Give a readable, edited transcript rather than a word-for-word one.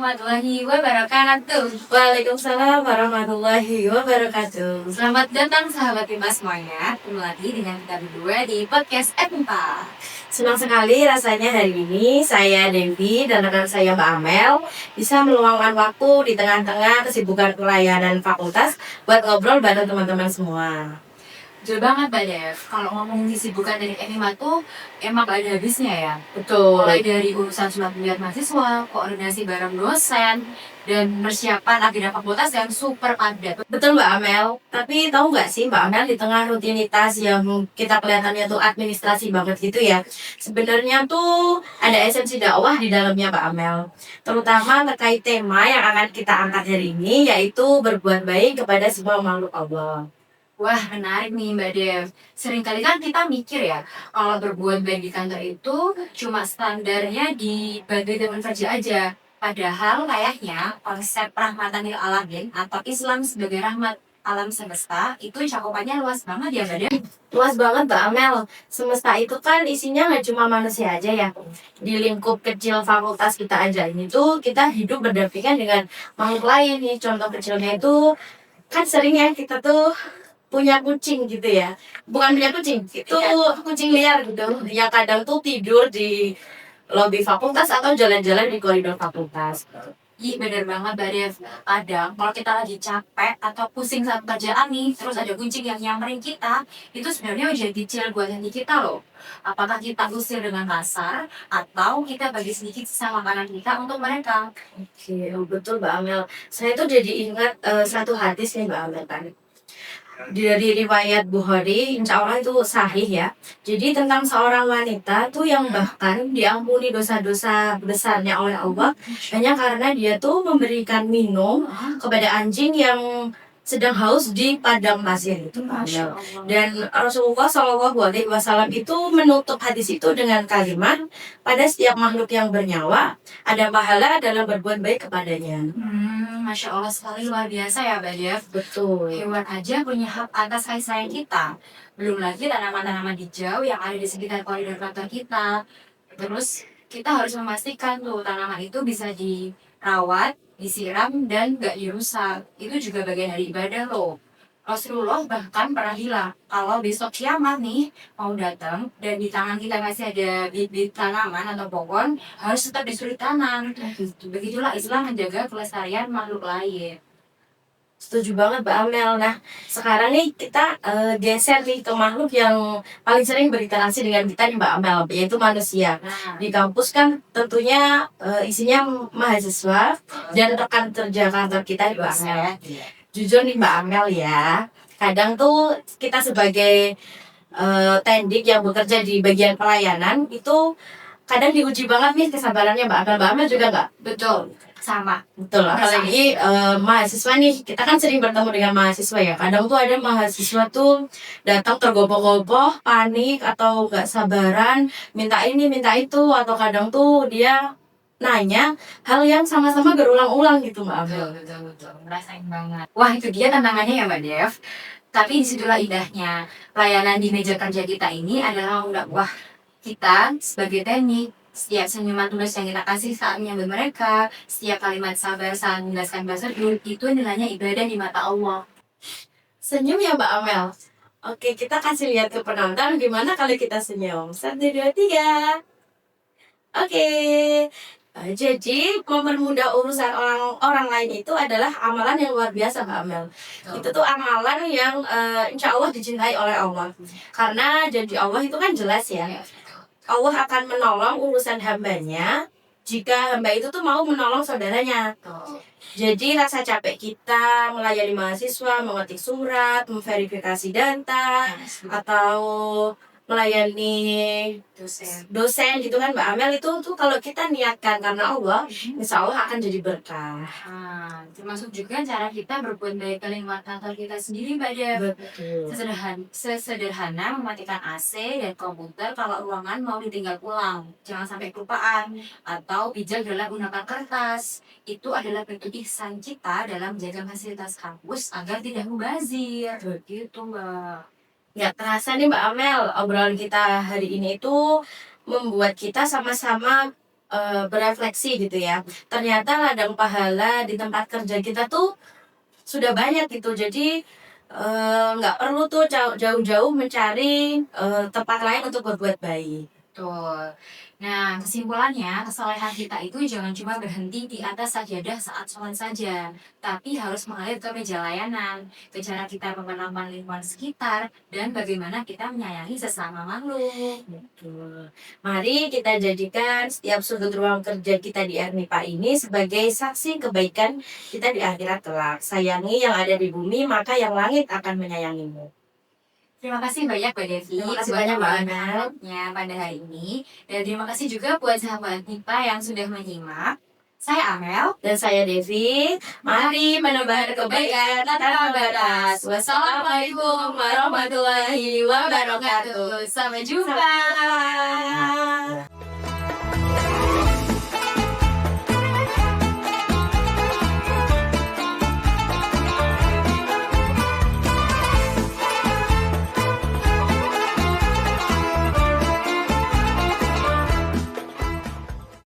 warahmatullahi wabarakatuh. Waalaikumsalam warahmatullahi wabarakatuh. Selamat datang sahabat Bima semuanya. Ketemu lagi dengan kita berdua di podcast Epipa. Senang sekali rasanya hari ini saya Devi dan rekan saya Mbak Amel bisa meluangkan waktu di tengah-tengah kesibukan pelayanan fakultas buat ngobrol bareng teman-teman semua. Betul banget Mbak Dev. Kalau ngomongin kesibukan dari Epipa tuh emang gak ada habisnya ya. Betul. Mulai dari urusan surat kuliah mahasiswa, koordinasi bareng dosen, dan persiapan agenda fakultas yang super padat. Betul Mbak Amel. Tapi tahu nggak sih Mbak Amel, di tengah rutinitas yang kita kelihatannya tuh administrasi banget gitu ya, sebenarnya tuh ada esensi dakwah di dalamnya Mbak Amel. Terutama terkait tema yang akan kita angkat hari ini, yaitu berbuat baik kepada semua makhluk Allah. Wah, menarik nih Mbak Dev. Seringkali kan kita mikir ya, kalau berbuat baik di kantor itu cuma standarnya dibagi teman kerja aja. Padahal kayaknya konsep rahmatan lil alamin atau Islam sebagai rahmat alam semesta itu cakupannya luas banget ya Mbak Dev. Luas banget Mbak Amel. Semesta itu kan isinya nggak cuma manusia aja ya. Di lingkup kecil fakultas kita aja ini tuh kita hidup berdampingan dengan makhluk lain nih. Contoh kecilnya itu kan sering ya kita tuh punya kucing gitu ya. Bukan punya kucing, itu kucing liar gitu. Yang kadang tuh tidur di lobi fakultas atau jalan-jalan di koridor fakultas. Ih, bener banget Mbak Dev. Kadang kalau kita lagi capek atau pusing saat kerjaan nih, terus ada kucing yang nyamperin kita, itu sebenarnya udah dicil buat hati kita loh. Apakah kita usir dengan kasar, atau kita bagi sedikit sisa makanan kita untuk mereka? Oke, betul Mbak Amel. Saya tuh jadi ingat satu hadis nih Mbak Amel kan. Dari riwayat Bukhari, insya Allah itu sahih ya. Jadi tentang seorang wanita tuh yang bahkan diampuni dosa-dosa besarnya oleh Allah hanya karena dia tuh memberikan minum kepada anjing yang sedang haus di padang pasir itu. Masya Allah. Dan Rasulullah SAW itu menutup hadis itu dengan kalimat, pada setiap makhluk yang bernyawa ada pahala dalam berbuat baik kepadanya. Masya Allah sekali, luar biasa ya Mbak Dev. Betul. Hewan aja punya hak atas kasih sayang kita. Belum lagi tanaman-tanaman hijau yang ada di sekitar koridor kantor kita. Terus kita harus memastikan tuh tanaman itu bisa dirawat, disiram, dan gak dirusak. Itu juga bagian dari ibadah loh. Rasulullah bahkan pernah bilang, kalau besok kiamat nih mau datang dan di tangan kita masih ada bibit tanaman atau pohon, harus tetap disuruh tanam. Begitulah Islam menjaga kelestarian makhluk lain. Setuju banget Mbak Amel. Nah, sekarang nih kita geser nih ke makhluk yang paling sering berinteraksi dengan kita nih Mbak Amel, yaitu manusia. Nah, Di kampus kan tentunya isinya mahasiswa dan rekan kerja kantor kita nih Mbak Amel. Jujur nih Mbak Amel ya, kadang tuh kita sebagai tendik yang bekerja di bagian pelayanan itu kadang diuji banget nih kesabarannya Mbak Amel. Mbak Amel juga nggak? betul, sama. Betul, apalagi mahasiswa nih, kita kan sering bertemu dengan mahasiswa ya. Kadang tuh ada mahasiswa tuh datang tergopoh-gopoh, panik atau nggak sabaran, minta ini, minta itu, atau kadang tuh dia nanya hal yang sama-sama berulang-ulang gitu Mbak Amel. Betul, ngerasain banget. Wah, itu dia tantangannya ya Mbak Dev. Tapi disitulah indahnya. Pelayanan di meja kerja kita ini adalah dakwah kita sebagai teknik. Setiap senyuman tulus yang kita kasih saat menyambut mereka, setiap kalimat sabar saat menjelaskan bahasa itu nilainya ibadah di mata Allah. Senyum ya Mbak Amel. Oke, kita kasih lihat ke penonton gimana kalau kita senyum. 1, 2, 3. Oke. Jadi mempermudah urusan orang lain itu adalah amalan yang luar biasa Mbak Amel. Itu tuh amalan yang insya Allah dicintai oleh Allah. Karena janji Allah itu kan jelas ya. Allah akan menolong urusan hambanya jika hamba itu tuh mau menolong saudaranya. Jadi rasa capek kita melayani mahasiswa, mengetik surat, memverifikasi data, atau melayani dosen gitu kan Mbak Amel, itu tuh kalau kita niatkan karena Allah, insya Allah akan jadi berkah. Termasuk juga cara kita berbuat baik ke lingkungan kantor kita sendiri Mbak Dev. Betul. Sesederhana mematikan AC dan komputer kalau ruangan mau ditinggal pulang. Jangan sampai kelupaan. Atau pijak dalam gunakan kertas. Itu adalah bentuk ihsan kita dalam menjaga fasilitas kampus agar tidak mubazir. Gitu Mbak. Nggak terasa nih Mbak Amel, obrolan kita hari ini itu membuat kita sama-sama berefleksi gitu ya. Ternyata ladang pahala di tempat kerja kita tuh sudah banyak gitu. Jadi nggak perlu tuh jauh-jauh mencari tempat lain untuk berbuat baik. Betul. Nah, kesimpulannya, kesalehan kita itu jangan cuma berhenti di atas sajadah saat sholat saja, tapi harus mengalir ke meja layanan, ke cara kita memperlakukan lingkungan sekitar, dan bagaimana kita menyayangi sesama makhluk. Betul. Mari kita jadikan setiap sudut ruang kerja kita di Ernipa ini sebagai saksi kebaikan kita di akhirat kelak. Sayangi yang ada di bumi, maka yang langit akan menyayangimu. Terima kasih banyak Mbak Devi Terima kasih buat banyak, Mbak Amel. pengalamannya pada hari ini. Dan terima kasih juga buat sahabat NIPA yang sudah menyimak. Saya Amel. Dan saya Devi. Mari menebar kebaikan tanpa batas. Wassalamualaikum warahmatullahi wabarakatuh. Sampai jumpa.